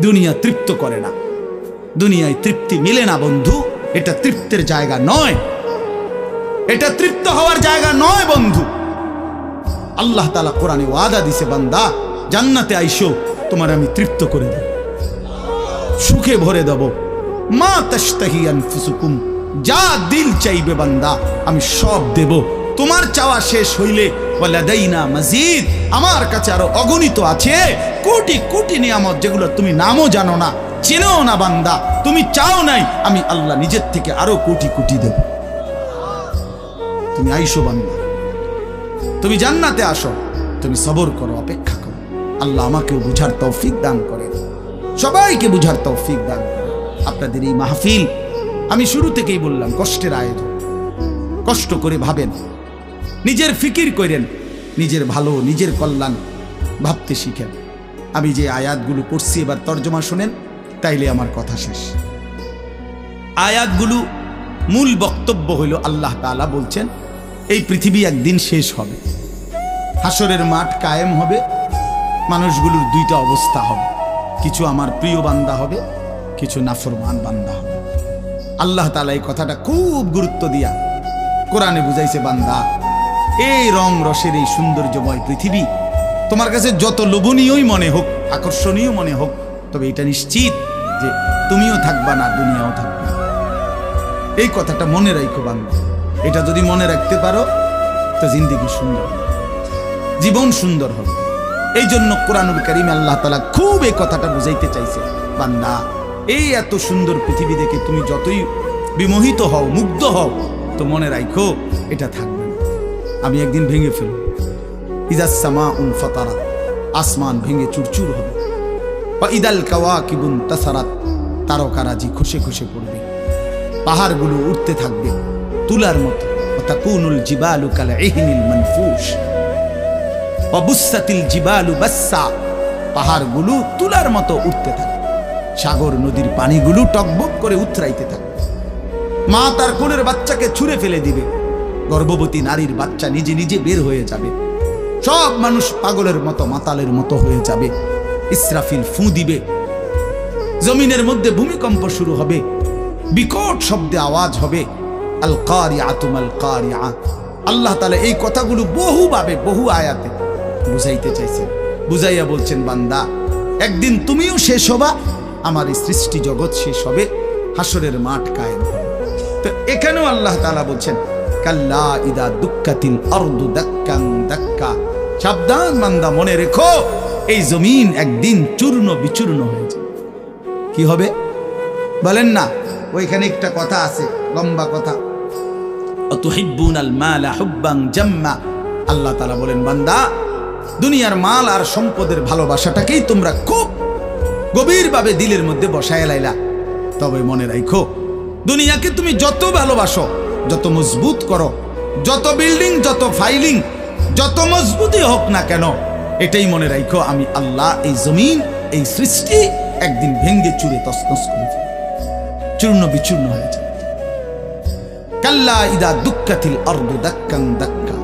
দুনিয়া তৃপ্ত করে না, দুনিয়ায় তৃপ্তি মিলে না বন্ধু। এটা তৃপ্তের জায়গা নয়, এটা তৃপ্ত হওয়ার জায়গা নয় বন্ধু। আল্লাহ তাআলা কোরআনে ওয়াদা দিছে, বান্দা জান্নাতে আইসো, তোমার আমি তৃপ্ত করে দেব, সুখে ভরে দেব। মা তাশতাহি আনফুসুকুম, যা দিল চাইবে বান্দা আমি সব দেব। তোমার চাওয়া শেষ হইলে ওয়ালাদাইনা মাজিদ, আমার কাছে আরো অগণিত আছে কোটি কোটি নিয়ামত, যেগুলো তুমি নামও জানো না, চেনেও না বান্দা। তুমি চাও নাই, আমি আল্লাহ নিজের থেকে আরো কোটি কোটি দেব। তুমি আইসো বান্দা, তুমি জান্নাতে আসো, তুমি সবর করো, অপেক্ষা করো। আল্লাহ আমাকেও বুঝার তৌফিক দান করেন, সবাইকে বুঝার তৌফিক দান করেন। আপনাদের এই মাহফিল আমি শুরু থেকেই বললাম কষ্টের আয়োজন। কষ্ট করে ভাবেন, নিজের ফিকির করেন, নিজের ভালো নিজের কল্যাণ ভাবতে শিখেন। আমি যে আয়াতগুলো পড়ছি এবার তর্জমা শোনেন, তাইলে আমার কথা শেষ। আয়াতগুলো মূল বক্তব্য হইল আল্লাহ তাআলা বলছেন এই পৃথিবী একদিন শেষ হবে, হাসরের মাঠ কায়েম হবে, মানুষগুলোর দুইটা অবস্থা হবে, কিছু আমার প্রিয় বান্দা হবে, কিছু নাফরমান বান্দা হবে। আল্লাহ তাআলা এই কথাটা খুব গুরুত্ব দিয়া কোরআনে বুঝাইছে, বান্দা এই রং রসের এই সৌন্দর্যময় পৃথিবী তোমার কাছে যত লোভনীয়ই মনে হোক, আকর্ষণীয় মনে হোক, তবে এটা নিশ্চিত যে তুমিও থাকবা না, দুনিয়াও থাকবে না। এই কথাটা মনে রাখো বান্দা। এটা যদি মনে রাখতে পারো তো জিন্দেগি সুন্দর হবে, জীবন সুন্দর হবে। এই জন্য কোরআনুল কারীমে আল্লাহ তাআলা খুব এই কথাটা বুঝাইতে চাইছে, বান্দা এই এত সুন্দর পৃথিবী দেখে তুমি যতই বিমোহিত হও, মুগ্ধ হও, তো মনে রাখো এটা থাকবে না, আমি একদিন ভেঙে ফেলব। ইযাস সামাউন ফাতারাত, আসমান ভেঙে চুরচুর হবে। বা ইদাল কাওয়াকিবুন তাসারাত, তারকারাজি খসে খসে পড়বে, পাহাড়গুলো উঠতে থাকবে তুলার মতো। ওয়াতাকুনুল জিবালু কাল ইহনিল মানফুশ ওয়া বুসাতিল জিবালু বাসসা, পাহাড়গুলো তুলার মতো উঠতে থাকবে, সাগর নদীর পানিগুলো টকবক করে উতরাইতে থাকবে। মা তার কোলের বাচ্চাকে ছুঁড়ে ফেলে দিবে, গর্ভবতী নারীর বাচ্চা নিজে নিজে বের হয়ে যাবে, সব মানুষ পাগলের মতো মাতালের মতো হয়ে যাবে। ইসরাফিল ফু দিবে, জমিনের মধ্যে ভূমিকম্প শুরু হবে, বিকট শব্দে আওয়াজ হবে। আল কারিআতু মাল কারিআ। আল্লাহ তাআলা এই কথাগুলো বহুভাবে বহু আয়াতে বুঝাইতে চাইছেন, বুঝাইয়া বলছেন, বান্দা একদিন তুমিও শেষ হবা, আমার এই সৃষ্টি জগৎ শেষ হবে, হাসরের মাঠ কায়েম হবে। তো এখানেও আল্লাহ তাআলা বলছেন, কাল্লা ইদা দুক্কাতিল আরদু দাক্কান দাক্কা, সাবধান বান্দা, মনে রেখো এই জমিন একদিন চূর্ণ বিচূর্ণ হয়ে যাবে। কি হবে বলেন না? ওইখানে একটা কথা আছে, লম্বা কথা, অতুহিব্বুনাল মালা হুব্বান জাম্মা। আল্লাহ তাআলা বলেন, বান্দা দুনিয়ার মাল আর সম্পদের ভালোবাসাটাকেই তোমরা খুব গভীরভাবে দিলের মধ্যে বসায় লাইলা। তবে মনে রাখো, দুনিয়াকে তুমি যত ভালোবাসো, যত মজবুত করো, যত বিল্ডিং, যত ফাইলিং, যত মজবুতই হোক না কেন, এটাই মনে রাখো আমি আল্লাহ এই জমিন, এই সৃষ্টি একদিন ভেঙ্গে চুরে তছনছ করে ফেলবে, চূর্ণ বিচূর্ণ হয়ে যাবে। কাল্লা ইদা দুক্কাতিল আরদু দাক্কান দাক্কা।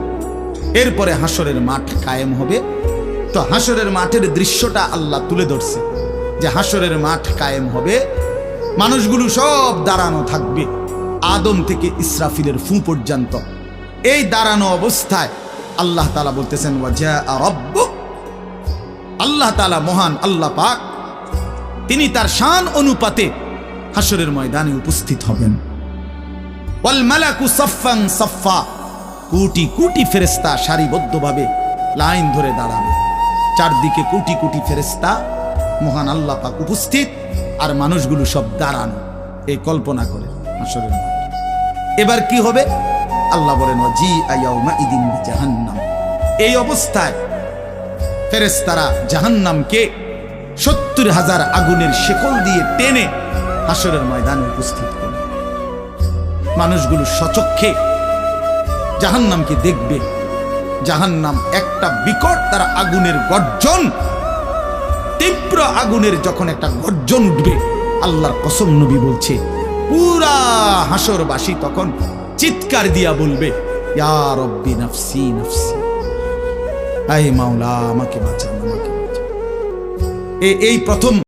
এরপরে হাসরের মাঠ কায়েম হবে। তো হাসরের মাঠের দৃশ্যটা আল্লাহ তুলে ধরছে যে হাসরের মাঠ কায়েম হবে, মানুষগুলো সব দাঁড়ানো থাকবে, আদম থেকে ইসরাফিলের ফু পর্যন্ত। এই দাঁড়ানো অবস্থায় আল্লাহ তাআলা বলতেছেন, ওয়াজা রাব্বুক, আল্লাহ তাআলা মহান আল্লাহ পাক, তিনি তার শান অনুপাতে হাসরের ময়দানে উপস্থিত হবেন। ওয়াল মালাকু সাফফান সাফফা, কোটি কোটি ফেরেশতা সারিবদ্ধভাবে লাইন ধরে দাঁড়াবে, চারদিকে কোটি কোটি ফেরেশতা, মহান আল্লাহ পাক উপস্থিত, আর মানুষগুলো সব দাঁড়ানো। এই কল্পনা করে হাসরের মাঠ। এবার কি হবে? আল্লাহ বলেন, ওয়াজিআ ইয়াউমা ইদিন বিজাহান্নাম। এই অবস্থায় ফেরেশতারা জাহান্নামকে ৭০,০০০ আগুনের শেকল দিয়ে টেনে হাসরের ময়দানে উপস্থিত করবে। মানুষগুলো সচক্ষে জাহান্নামকে দেখবে। জাহান্নাম একটা বিকট তার আগুনের গর্জন, তীব্র আগুনের যখন একটা গর্জন উঠবে, আল্লাহর কসম নবী বলছে, পুরা হাসরবাসী তখন চিৎকার দিয়া বলবে, ইয়া রব্বি নাফসি নাফসি, আয় মাওলা আমাকে বাঁচান, আমাকে বাঁচান। এই প্রথম